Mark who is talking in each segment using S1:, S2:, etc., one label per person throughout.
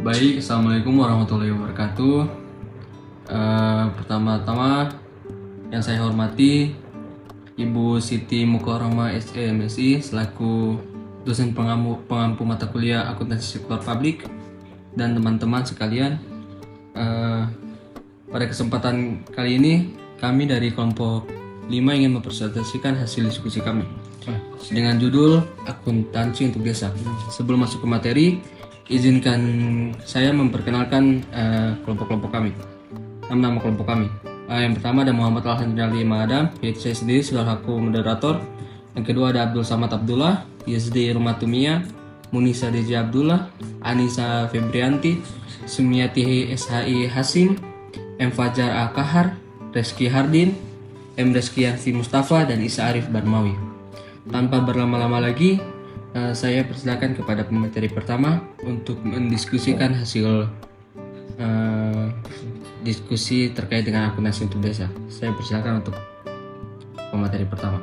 S1: Baik, Assalamualaikum warahmatullahi wabarakatuh. Pertama-tama yang saya hormati Ibu Siti Mukarromah SE MSI selaku dosen pengampu mata kuliah akuntansi sektor publik dan teman-teman sekalian. Pada kesempatan kali ini kami dari kelompok 5 ingin mempresentasikan hasil diskusi kami dengan judul akuntansi untuk desa. Sebelum masuk ke materi, izinkan saya memperkenalkan kelompok-kelompok kami. Nama kelompok kami. Yang pertama ada Muhammad Alhamdulillah Madam, yaitu saya sendiri selaku moderator. Yang kedua ada Abdul Samad Abdullah, ISD Rumah Tumia, Munisa Deja Abdullah, Anissa Febrianti, Sumiati SHI Hasim, M Fajar Akahar, Reski Hardin, M Reski Yansi Mustafa, dan Isa Arif Barmawi. Tanpa berlama-lama lagi, saya persilakan kepada pemateri pertama untuk mendiskusikan hasil diskusi terkait dengan akuntansi untuk desa. Saya persilakan untuk pemateri pertama.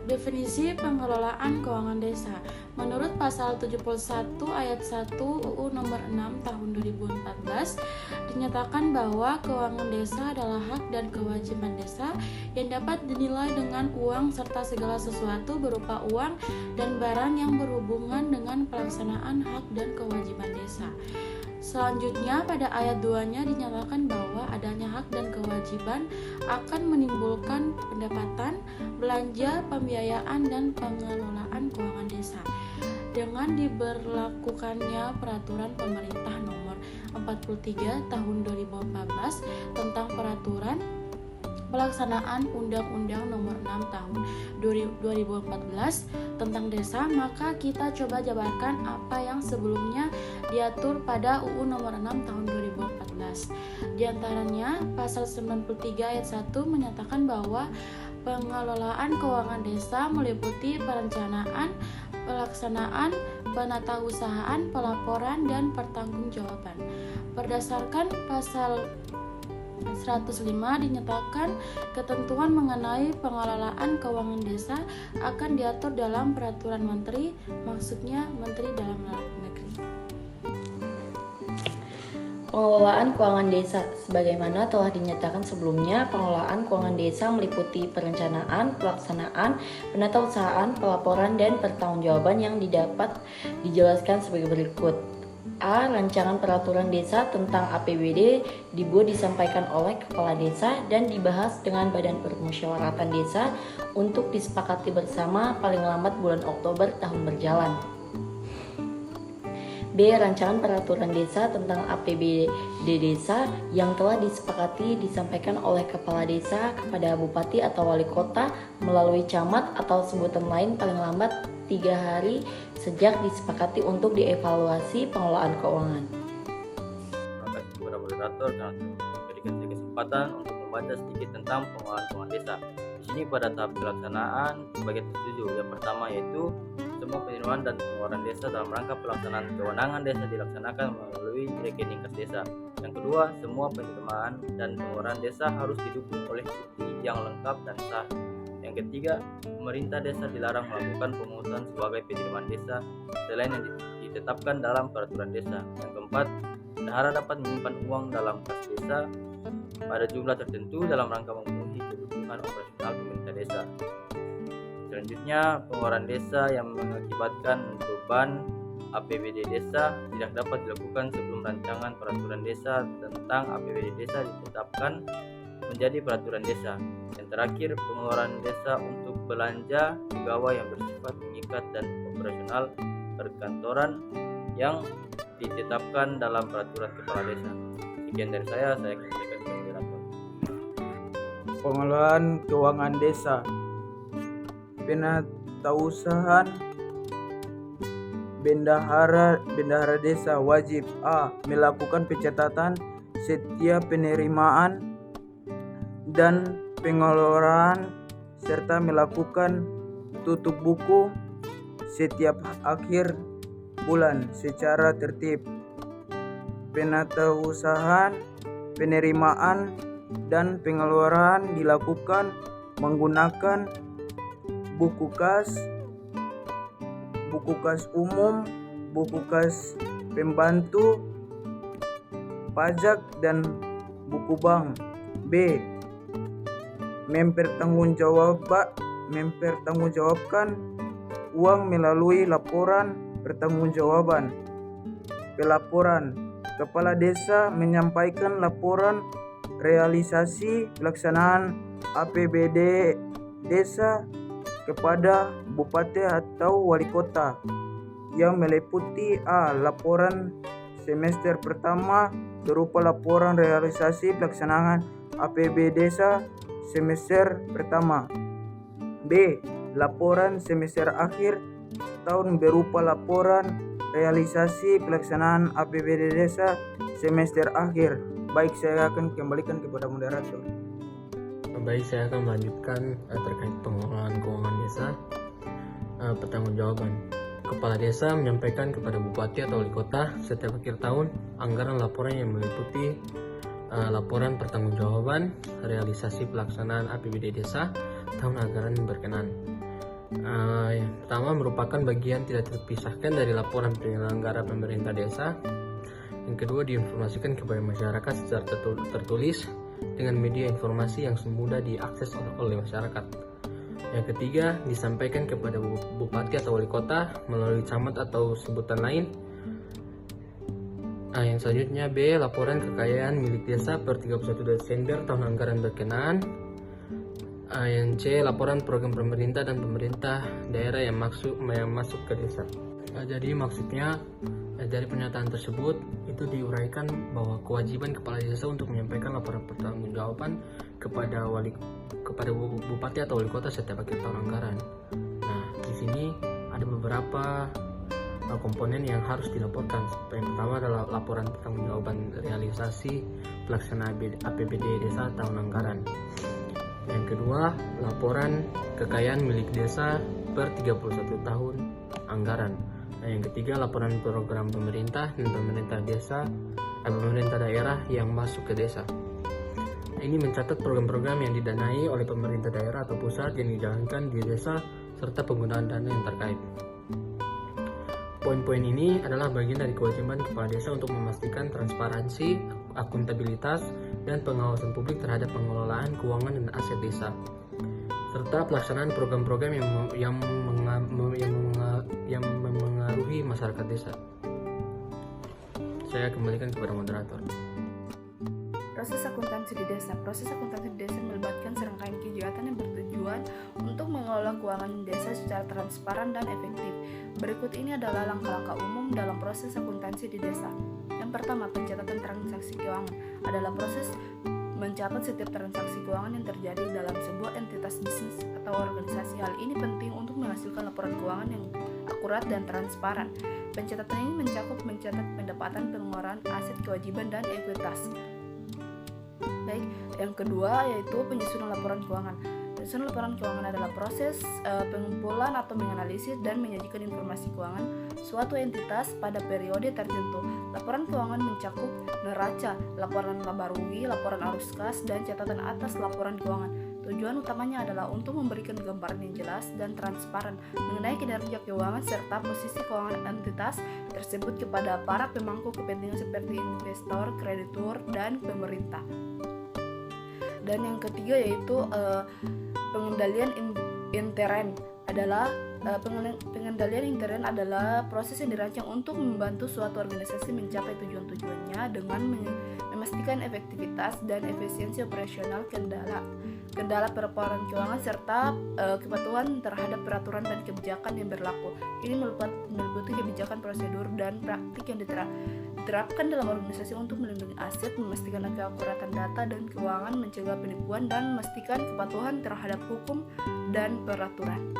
S2: Definisi pengelolaan keuangan desa. Menurut pasal 71 ayat 1 UU nomor 6 tahun 2014 dinyatakan bahwa keuangan desa adalah hak dan kewajiban desa yang dapat dinilai dengan uang serta segala sesuatu berupa uang dan barang yang berhubungan dengan pelaksanaan hak dan kewajiban desa. Selanjutnya pada ayat 2-nya dinyatakan bahwa adanya hak dan kewajiban akan menimbulkan pendapatan, belanja, pembiayaan, dan pengelolaan keuangan desa. Dengan diberlakukannya peraturan pemerintah nomor 43 tahun 2014 tentang peraturan pelaksanaan Undang-Undang nomor 6 tahun 2014 tentang desa, maka kita coba jabarkan apa yang sebelumnya diatur pada UU nomor 6 tahun 2014. Di antaranya, pasal 93 ayat 1 menyatakan bahwa pengelolaan keuangan desa meliputi perencanaan, pelaksanaan, penatausahaan, pelaporan, dan pertanggungjawaban. Berdasarkan pasal 105 dinyatakan ketentuan mengenai pengelolaan keuangan desa akan diatur dalam peraturan menteri, maksudnya Menteri Dalam Negeri.
S3: Pengelolaan keuangan desa. Sebagaimana telah dinyatakan sebelumnya, pengelolaan keuangan desa meliputi perencanaan, pelaksanaan, penatausahaan, pelaporan, dan pertanggungjawaban yang didapat dijelaskan sebagai berikut. A. Rancangan peraturan desa tentang APBD dibuat disampaikan oleh kepala desa dan dibahas dengan Badan Permusyawaratan Desa untuk disepakati bersama paling lambat bulan Oktober tahun berjalan. B. Rancangan peraturan desa tentang APBD desa yang telah disepakati disampaikan oleh kepala desa kepada bupati atau wali kota melalui camat atau sebutan lain paling lambat 3 hari sejak disepakati untuk dievaluasi pengelolaan keuangan.
S4: Terima kasih kepada moderator karena memberikan saya kesempatan untuk membaca sedikit tentang pengelolaan keuangan desa. Di sini pada tahap pelaksanaan sebagai setuju. Yang pertama yaitu semua penerimaan dan pengeluaran desa dalam rangka pelaksanaan kewenangan desa dilaksanakan melalui rekening kas desa. Yang kedua, semua penerimaan dan pengeluaran desa harus didukung oleh bukti yang lengkap dan sah. Yang ketiga, pemerintah desa dilarang melakukan pemungutan sebagai penerimaan desa selain yang ditetapkan dalam peraturan desa. Yang keempat, bendahara dapat menyimpan uang dalam kas desa pada jumlah tertentu dalam rangka memenuhi kebutuhan operasional pemerintah desa. Selanjutnya, pengeluaran desa yang mengakibatkan beban APBD desa tidak dapat dilakukan sebelum rancangan peraturan desa tentang APBD desa ditetapkan menjadi peraturan desa. Yang terakhir, pengeluaran desa untuk belanja pegawai yang bersifat mengikat dan operasional perkantoran yang ditetapkan dalam peraturan kepala desa. Sekian dari saya kembalikan ke moderator.
S5: Pengelolaan keuangan desa. Penatausahaan bendahara desa wajib A. Melakukan pencatatan setiap penerimaan dan pengeluaran serta melakukan tutup buku setiap akhir bulan secara tertib. Penatausahaan penerimaan dan pengeluaran dilakukan menggunakan buku kas umum, buku kas pembantu, pajak dan buku bank. B. Mempertanggungjawabkan uang melalui laporan pertanggungjawaban. Pelaporan. Kepala desa menyampaikan laporan realisasi pelaksanaan APBD desa kepada bupati atau wali kota yang meliputi A. Laporan semester pertama berupa laporan realisasi pelaksanaan APBD desa semester pertama. B. Laporan semester akhir tahun berupa laporan realisasi pelaksanaan APBD desa semester akhir. Baik, saya akan kembalikan kepada moderator.
S1: Baik, saya akan melanjutkan terkait pengelolaan keuangan desa. Pertanggungjawaban. Kepala desa menyampaikan kepada bupati atau wali kota setiap akhir tahun anggaran laporan yang meliputi laporan pertanggungjawaban realisasi pelaksanaan APBD desa tahun anggaran berkenan. Yang pertama merupakan bagian tidak terpisahkan dari laporan penyelenggara pemerintah desa. Yang kedua diinformasikan kepada masyarakat secara tertulis dengan media informasi yang semudah diakses oleh masyarakat. Yang ketiga disampaikan kepada bupati atau wali kota melalui camat atau sebutan lain. Yang selanjutnya B. Laporan kekayaan milik desa per 31 Desember tahun anggaran berkenaan. Yang C. Laporan program pemerintah dan pemerintah daerah yang masuk ke desa. Jadi maksudnya dari pernyataan tersebut itu diuraikan bahwa kewajiban kepala desa untuk menyampaikan laporan pertanggungjawaban kepada bupati atau wali kota setiap akhir tahun anggaran. Nah, di sini ada beberapa komponen yang harus dilaporkan. Yang pertama adalah laporan pertanggungjawaban realisasi pelaksanaan APBD desa tahun anggaran. Yang kedua, laporan kekayaan milik desa per 31 tahun anggaran. Yang ketiga, laporan program pemerintah dan pemerintah daerah yang masuk ke desa. Ini mencatat program-program yang didanai oleh pemerintah daerah atau pusat yang dijalankan di desa serta penggunaan dana yang terkait. Poin-poin ini adalah bagian dari kewajiban kepala desa untuk memastikan transparansi, akuntabilitas, dan pengawasan publik terhadap pengelolaan keuangan dan aset desa, serta pelaksanaan program-program yang memengaruhi masyarakat desa. Saya kembalikan kepada moderator.
S2: Proses akuntansi di desa. Proses akuntansi di desa melibatkan serangkaian kegiatan yang bertujuan untuk mengelola keuangan desa secara transparan dan efektif. Berikut ini adalah langkah-langkah umum dalam proses akuntansi di desa. Yang pertama, pencatatan transaksi keuangan adalah proses mencatat setiap transaksi keuangan yang terjadi dalam sebuah entitas bisnis atau organisasi. Hal ini penting untuk menghasilkan laporan keuangan yang akurat dan transparan. Pencatatan ini mencatat pendapatan, pengeluaran, aset, kewajiban, dan ekuitas. Baik, yang kedua yaitu penyusunan laporan keuangan. Penyusunan laporan keuangan adalah proses pengumpulan atau menganalisis dan menyajikan informasi keuangan suatu entitas pada periode tertentu. Laporan keuangan mencakup neraca, laporan laba rugi, laporan arus kas, dan catatan atas laporan keuangan. Tujuan utamanya adalah untuk memberikan gambaran yang jelas dan transparan mengenai kinerja keuangan serta posisi keuangan entitas tersebut kepada para pemangku kepentingan seperti investor, kreditur, dan pemerintah. Dan yang ketiga yaitu pengendalian intern adalah pengendalian intern adalah proses yang dirancang untuk membantu suatu organisasi mencapai tujuan-tujuannya dengan memastikan efektivitas dan efisiensi operasional kendala pelaporan keuangan serta kepatuhan terhadap peraturan dan kebijakan yang berlaku. Ini meliputi kebijakan, prosedur, dan praktik yang diterapkan dalam organisasi untuk melindungi aset, memastikan keakuratan data dan keuangan, mencegah penipuan, dan memastikan kepatuhan terhadap hukum dan peraturan.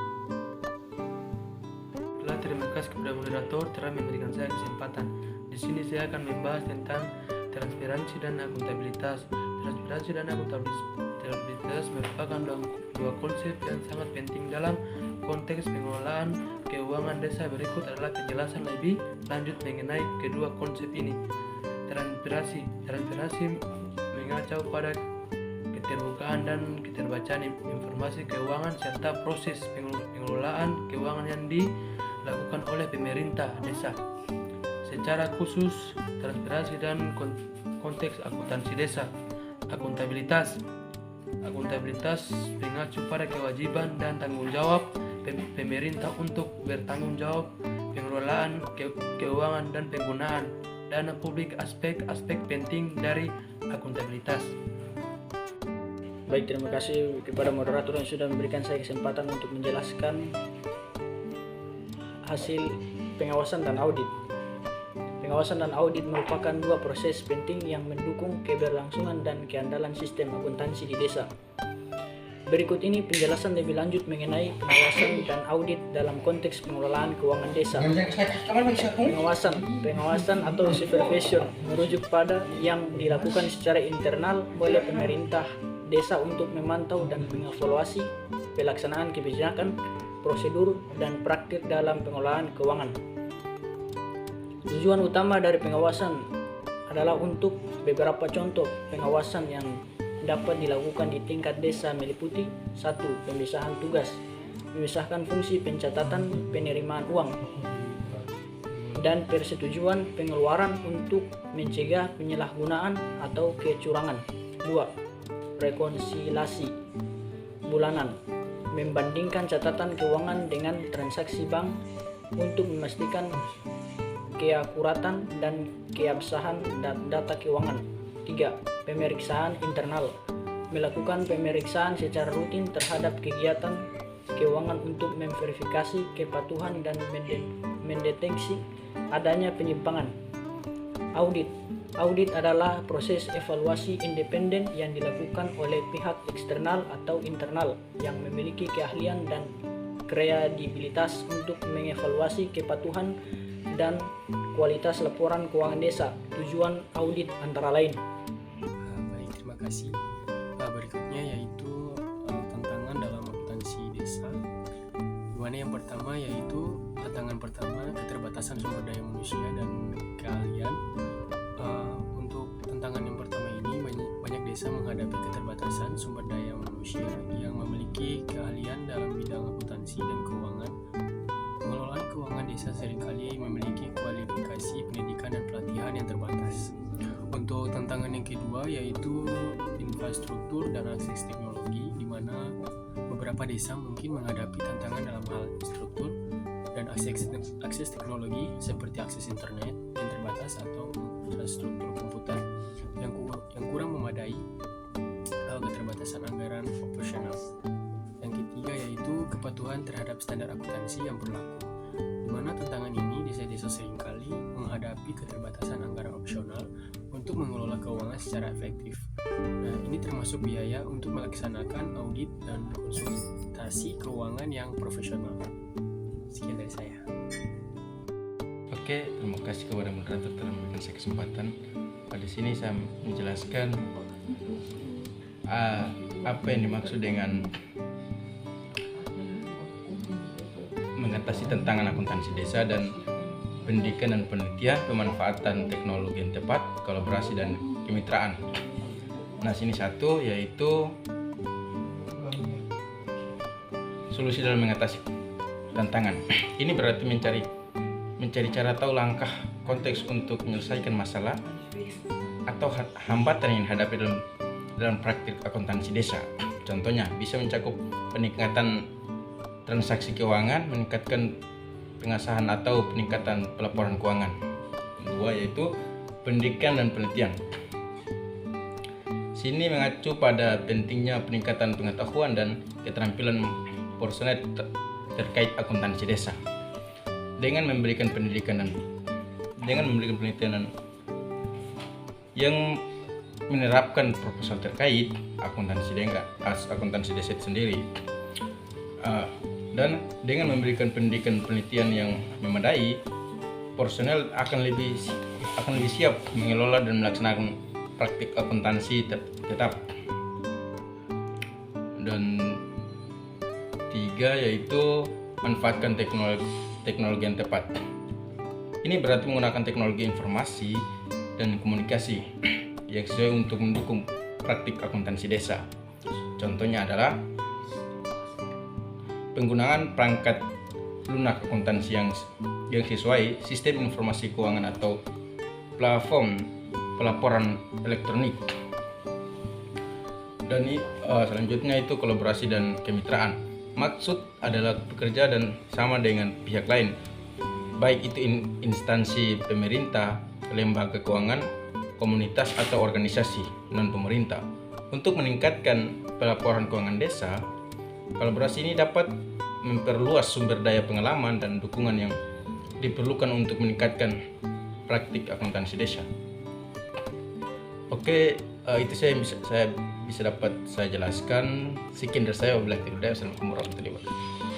S6: Terima kasih kepada moderator telah memberikan saya kesempatan. Di sini saya akan membahas tentang transparansi dan akuntabilitas. Transparansi dan akuntabilitas merupakan dua konsep yang sangat penting dalam konteks pengelolaan keuangan desa. Berikut adalah penjelasan lebih lanjut mengenai kedua konsep ini. Transparansi mengacu pada keterbukaan dan keterbacaan informasi keuangan serta proses pengelolaan keuangan yang dilakukan oleh pemerintah desa. Secara khusus, transparansi dan konteks akuntansi desa. Akuntabilitas mengacu pada kewajiban dan tanggung jawab pemerintah untuk bertanggung jawab pengelolaan keuangan dan penggunaan dana publik. Aspek penting dari akuntabilitas.
S5: Baik, terima kasih kepada moderator yang sudah memberikan saya kesempatan untuk menjelaskan hasil pengawasan dan audit. Pengawasan dan audit merupakan dua proses penting yang mendukung keberlangsungan dan keandalan sistem akuntansi di desa. Berikut ini penjelasan lebih lanjut mengenai pengawasan dan audit dalam konteks pengelolaan keuangan desa. Pengawasan atau supervision merujuk pada yang dilakukan secara internal oleh pemerintah desa untuk memantau dan mengevaluasi pelaksanaan kebijakan, prosedur, dan praktik dalam pengelolaan keuangan. Tujuan utama dari pengawasan adalah untuk beberapa contoh pengawasan yang dapat dilakukan di tingkat desa meliputi 1. Pemisahan tugas, memisahkan fungsi pencatatan penerimaan uang dan persetujuan pengeluaran untuk mencegah penyalahgunaan atau kecurangan. 2. Rekonsiliasi bulanan, membandingkan catatan keuangan dengan transaksi bank untuk memastikan keakuratan dan keabsahan data keuangan. 3. Pemeriksaan internal, melakukan pemeriksaan secara rutin terhadap kegiatan keuangan untuk memverifikasi kepatuhan dan mendeteksi adanya penyimpangan. Audit adalah proses evaluasi independen yang dilakukan oleh pihak eksternal atau internal yang memiliki keahlian dan kredibilitas untuk mengevaluasi kepatuhan dan kualitas laporan keuangan desa. Tujuan audit antara lain.
S7: Baik, terima kasih. Berikutnya yaitu tantangan dalam akuntansi desa. Dimana yang pertama yaitu tantangan pertama keterbatasan sumber daya manusia dan keahlian. Untuk tantangan yang pertama ini banyak desa menghadapi keterbatasan sumber daya manusia yang memiliki keahlian dalam bidang akuntansi dan keuangan. Pengelolaan keuangan desa seringkali memiliki kualifikasi pendidikan dan pelatihan yang terbatas. Untuk tantangan yang kedua yaitu infrastruktur dan akses teknologi, di mana beberapa desa mungkin menghadapi tantangan dalam hal struktur dan akses teknologi seperti akses internet yang terbatas atau infrastruktur komputer yang kurang memadai, keterbatasan anggaran operasional. Yang ketiga yaitu kepatuhan terhadap standar akuntansi yang berlaku, di mana tantangan ini desa-desa seringkali menghadapi keterbatasan anggaran opsional untuk mengelola keuangan secara efektif. Nah, ini termasuk biaya untuk melaksanakan audit dan konsultasi keuangan yang profesional. Sekian dari saya.
S8: Oke, terima kasih kepada moderator telah memberikan saya kesempatan. Pada sini saya menjelaskan apa yang dimaksud dengan mengatasi tantangan akuntansi desa dan pendidikan dan penelitian, pemanfaatan teknologi yang tepat, kolaborasi dan kemitraan. Nah, sini satu yaitu solusi dalam mengatasi tantangan. Ini berarti mencari cara tahu langkah konteks untuk menyelesaikan masalah atau hambatan yang dihadapi dalam praktik akuntansi desa. Contohnya bisa mencakup peningkatan transaksi keuangan, meningkatkan pengasahan atau peningkatan pelaporan keuangan. Dua yaitu pendidikan dan penelitian. Sini mengacu pada pentingnya peningkatan pengetahuan dan keterampilan personel terkait akuntansi desa. Dengan memberikan penelitian yang menerapkan proposal terkait akuntansi desa itu sendiri, dan dengan memberikan pendidikan penelitian yang memadai, personel akan lebih siap mengelola dan melaksanakan praktik akuntansi tetap. Dan tiga yaitu manfaatkan teknologi yang tepat. Ini berarti menggunakan teknologi informasi dan komunikasi yang sesuai untuk mendukung praktik akuntansi desa. Contohnya adalah penggunaan perangkat lunak akuntansi yang sesuai, sistem informasi keuangan atau platform pelaporan elektronik. Dan selanjutnya itu kolaborasi dan kemitraan. Maksud adalah bekerja dan sama dengan pihak lain, baik itu instansi pemerintah, lembaga keuangan, komunitas atau organisasi non pemerintah. Untuk meningkatkan pelaporan keuangan desa, kolaborasi ini dapat memperluas sumber daya pengalaman dan dukungan yang diperlukan untuk meningkatkan praktik akuntansi desa. Oke, itu saya bisa dapat saya jelaskan. Sekian dari saya. Wabillahi taufiq. Assalamualaikum warahmatullahi wabarakatuh.